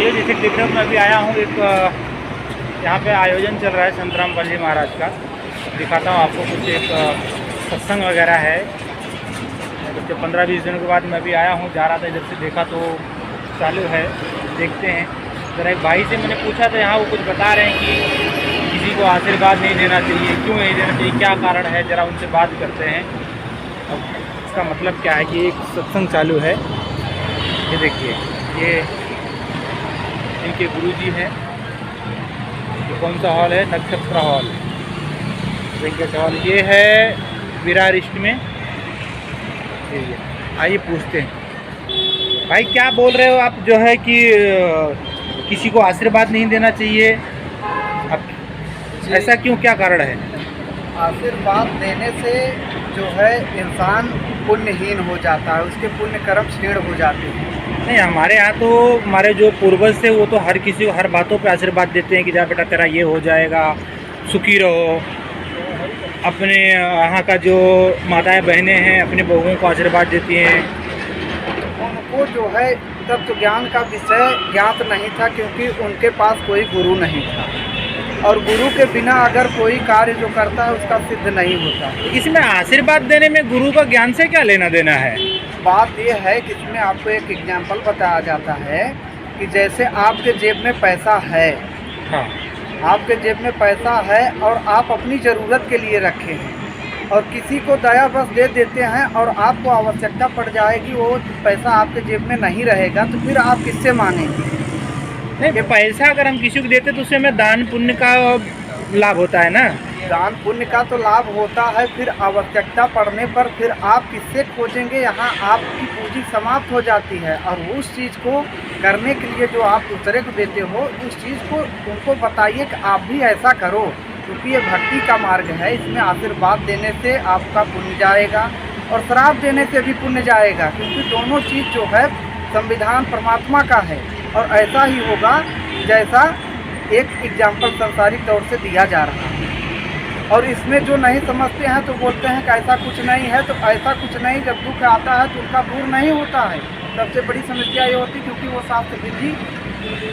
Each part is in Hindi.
भाइयों, जैसे देख रहे हो मैं अभी आया हूँ एक यहाँ पे आयोजन चल रहा है संत रामपाल जी महाराज का। दिखाता हूँ आपको कुछ एक सत्संग वगैरह है। कुछ 15-20 दिनों के बाद मैं अभी आया हूँ, जा रहा था इधर से देखा तो चालू है, देखते हैं। ज़रा एक भाई से मैंने पूछा था, यहाँ वो कुछ बता रहे हैं कि किसी को आशीर्वाद नहीं देना चाहिए, क्यों नहीं देना चाहिए, क्या कारण है, ज़रा उनसे बात करते हैं। अब इसका मतलब क्या है कि एक सत्संग चालू है। ये देखिए, ये इनके गुरुजी हैं। ये कौन सा हॉल है? नक्षत्र हॉल, वेंकट हॉल। ये है विरार ईस्ट में। आइए पूछते हैं। भाई क्या बोल रहे हो आप, जो है कि किसी को आशीर्वाद नहीं देना चाहिए, अब ऐसा क्यों, क्या कारण है? आशीर्वाद देने से जो है इंसान पुण्यहीन हो जाता है, उसके पुण्य कर्म क्षीण हो जाते हैं। नहीं, हमारे यहाँ तो हमारे जो पूर्वज थे वो तो हर किसी को हर बातों पे आशीर्वाद देते हैं कि जा बेटा तेरा ये हो जाएगा, सुखी रहो। अपने यहाँ का जो माताएं बहनें हैं अपनी बहुओं को आशीर्वाद देती हैं। उनको जो है तत्व ज्ञान का विषय ज्ञात नहीं था, क्योंकि उनके पास कोई गुरु नहीं था, और गुरु के बिना अगर कोई कार्य जो करता है उसका सिद्ध नहीं होता। इसमें आशीर्वाद देने में गुरु का ज्ञान से क्या लेना देना है? बात यह है कि इसमें आपको एक एग्जाम्पल बताया जाता है कि जैसे आपके जेब में पैसा है, हाँ, आपके जेब में पैसा है और आप अपनी ज़रूरत के लिए रखे हैं, और किसी को दया बस दे देते हैं और आपको आवश्यकता पड़ जाएगी, वो पैसा आपके जेब में नहीं रहेगा, तो फिर आप किससे मांगेंगे? नहीं, पैसा अगर हम किसी को देते तो उससे हमें दान पुण्य का लाभ होता है ना। दान पुण्य का तो लाभ होता है, फिर आवश्यकता पड़ने पर फिर आप किससे खोजेंगे? यहाँ आपकी पूंजी समाप्त हो जाती है, और उस चीज़ को करने के लिए जो आप दूसरे को देते हो, उस चीज़ को उनको बताइए कि आप भी ऐसा करो, क्योंकि ये भक्ति का मार्ग है। इसमें आशीर्वाद देने से आपका पुण्य जाएगा और श्राप देने से भी पुण्य जाएगा, क्योंकि दोनों चीज़ जो है संविधान परमात्मा का है, और ऐसा ही होगा जैसा एक एग्जाम्पल संसारिक तौर से दिया जा रहा है। और इसमें जो नहीं समझते हैं तो बोलते हैं कि ऐसा कुछ नहीं है, तो ऐसा कुछ नहीं, जब दुख आता है तो उनका दूर नहीं होता है। सबसे बड़ी समस्या ये होती है क्योंकि वो शास्त्र विधि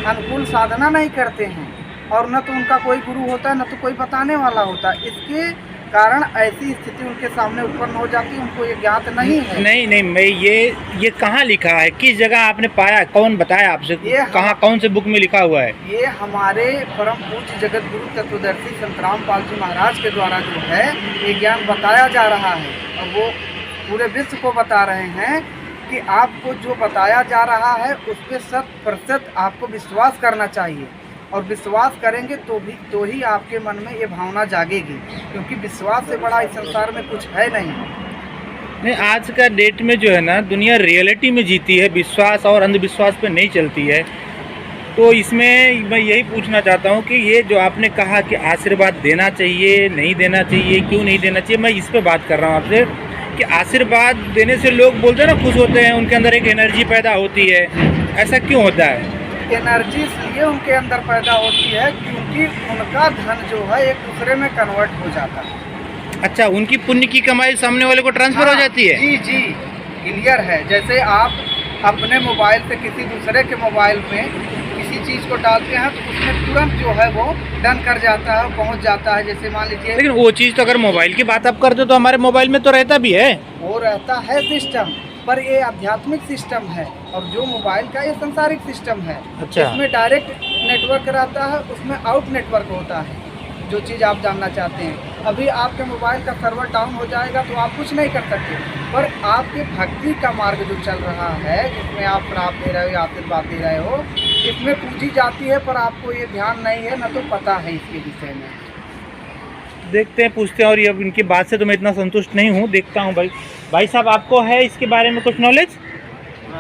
अनुकूल साधना नहीं करते हैं, और न तो उनका कोई गुरु होता है, न तो कोई बताने वाला होता है। इसके कारण ऐसी स्थिति उनके सामने उत्पन्न हो जाती है, उनको ये ज्ञात नहीं है। नहीं, मैं ये कहाँ लिखा है, किस जगह आपने पाया, कौन बताया आपसे, कहाँ कौन से बुक में लिखा हुआ है? ये हमारे परम पूज्य जगत गुरु तत्वदर्शी संत रामपाल जी महाराज के द्वारा जो है ये ज्ञान बताया जा रहा है, और वो पूरे विश्व को बता रहे हैं कि आपको जो बताया जा रहा है उस पर 100% आपको विश्वास करना चाहिए, और विश्वास करेंगे तो ही आपके मन में ये भावना जागेगी, क्योंकि विश्वास से बड़ा इस संसार में कुछ है नहीं। आज का डेट में जो है ना, दुनिया रियलिटी में जीती है, विश्वास और अंधविश्वास पे नहीं चलती है। तो इसमें मैं यही पूछना चाहता हूँ कि ये जो आपने कहा कि आशीर्वाद देना चाहिए, नहीं देना चाहिए, क्यों नहीं देना चाहिए, मैं इस पे बात कर रहा हूँ आपसे कि आशीर्वाद देने से लोग बोलते हैं ना, खुश होते हैं, उनके अंदर एक एनर्जी पैदा होती है, ऐसा क्यों होता है? एनर्जी इसलिए उनके अंदर पैदा होती है क्योंकि उनका धन जो है एक दूसरे में कन्वर्ट हो जाता है। अच्छा, उनकी पुण्य की कमाई सामने वाले को ट्रांसफर हो जाती है? जी, क्लियर है। जैसे आप अपने मोबाइल से किसी दूसरे के मोबाइल में किसी चीज़ को डालते हैं तो उसमें तुरंत जो है वो डन कर जाता है, पहुंच जाता है। जैसे मान लीजिए, लेकिन वो चीज़ तो अगर मोबाइल की बात आप करते हो तो हमारे मोबाइल में तो रहता भी है, वो रहता है सिस्टम, पर ये आध्यात्मिक सिस्टम है, और जो मोबाइल का ये संसारिक सिस्टम है। अच्छा, इसमें डायरेक्ट नेटवर्क रहता है, उसमें आउट नेटवर्क होता है। जो चीज़ आप जानना चाहते हैं, अभी आपके मोबाइल का सर्वर डाउन हो जाएगा तो आप कुछ नहीं कर सकते, पर आपके भक्ति का मार्ग जो चल रहा है, जिसमें आप श्राप दे रहे हो, आशीर्वाद दे रहे हो, इसमें पूजी जाती है, पर आपको ये ध्यान नहीं है, न तो पता है इसके विषय में। देखते हैं, पूछते हैं। और ये इनकी बात से तो मैं इतना संतुष्ट नहीं हूँ, देखता हूँ। भाई साहब, आपको है इसके बारे में कुछ नॉलेज?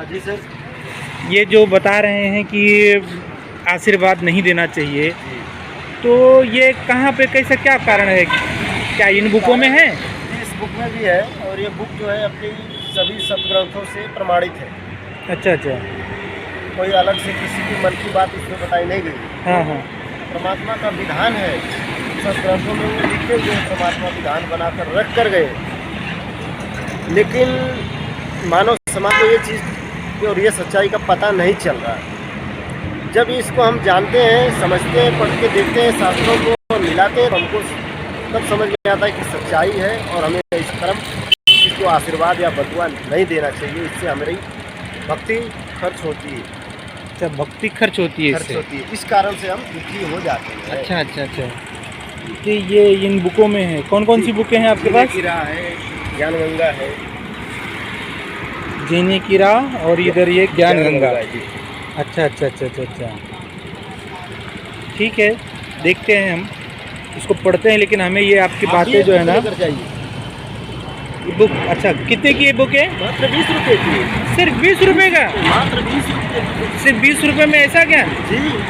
जी सर। ये जो बता रहे हैं कि आशीर्वाद नहीं देना चाहिए, तो ये कहाँ पे, कैसा, क्या कारण है, क्या इन बुकों में है? इस बुक में भी है, और ये बुक जो है अपनी सभी सतग्रंथों से प्रमाणित है। अच्छा, कोई अलग से किसी की मन की बात इसमें बताई नहीं गई। हाँ, परमात्मा का विधान है, सतग्रंथों में वो लिखे हुए परमात्मा विधान बनाकर रख कर गए, लेकिन मानव समाज को ये चीज़ और ये सच्चाई का पता नहीं चल रहा है। जब इसको हम जानते हैं, समझते हैं, पढ़ के देखते हैं, शास्त्रों को मिलाते हैं, तो हमको तब समझ में आता है कि सच्चाई है और हमें इस तरफ इसको आशीर्वाद या बदुआ नहीं देना चाहिए। इससे हमारी भक्ति खर्च होती है। अच्छा, भक्ति खर्च होती है खर्च इससे। होती है, इस कारण से हम दुखी हो जाते हैं। अच्छा अच्छा अच्छा। कि ये इन बुकों में है, कौन कौन सी बुकें हैं आपके पास? की राह है, ज्ञान गंगा है, जीने की राह, और इधर ये ज्ञान गंगा। जी। अच्छा अच्छा अच्छा अच्छा अच्छा, ठीक है, देखते हैं हम इसको पढ़ते हैं, लेकिन हमें ये आपकी बातें जो है ना, चाहिए बुक। अच्छा, कितने की ये बुक है? मात्र 20 रुपये की। सिर्फ 20 रुपये का? मात्र 20 रुपये। सिर्फ 20 रुपये में ऐसा ज्ञान? जी,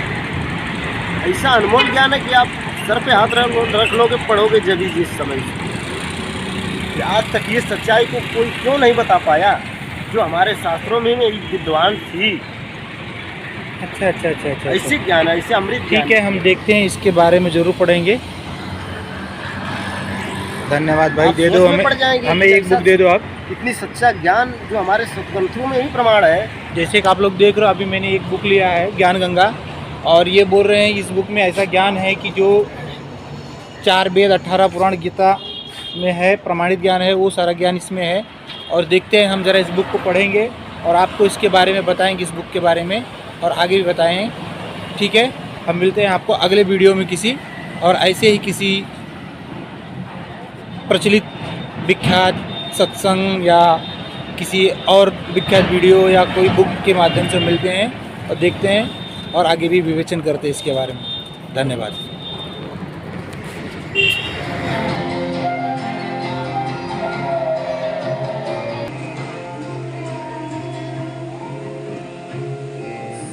ऐसा अनमोल ज्ञान है कि आप सर पे हाथ रख लोगे, पढ़ोगे जब ही जिस समय। आज तक ये सच्चाई को कोई क्यों नहीं बता पाया, जो हमारे शास्त्रों में एक विद्वान थी। अच्छा अच्छा अच्छा अच्छा, ऐसे ज्ञान, ऐसे अमृत ज्ञान। ठीक है, हम देखते हैं, इसके बारे में ज़रूर पढ़ेंगे। धन्यवाद भाई, आप दे दो सोच में हमें, पड़ जाएंगे हमें कि एक बुक ऐसा- दे दो आप। इतनी सच्चा ज्ञान जो हमारे सदग्रंथों में ही प्रमाण है। जैसे कि आप लोग देख रहे हो, अभी मैंने एक बुक लिया है, ज्ञान गंगा, और ये बोल रहे हैं इस बुक में ऐसा ज्ञान है कि जो 4 वेद 18 पुराण गीता में है, प्रमाणित ज्ञान है, वो सारा ज्ञान इसमें है। और देखते हैं, हम ज़रा इस बुक को पढ़ेंगे और आपको इसके बारे में बताएंगे, इस बुक के बारे में, और आगे भी बताएं। ठीक है, हम मिलते हैं आपको अगले वीडियो में किसी और ऐसे ही किसी प्रचलित विख्यात सत्संग या किसी और विख्यात वीडियो या कोई बुक के माध्यम से मिलते हैं और देखते हैं और आगे भी विवेचन करते हैं इसके बारे में। धन्यवाद।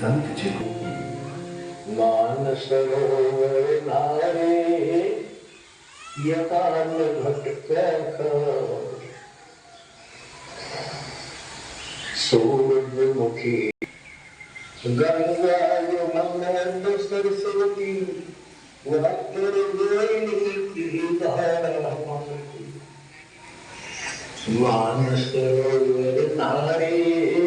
संत जी को मान सरोवर नारे यकान भटक सूर्यमुखी गंगा यमुना सरस्वती मान सरोवर नारे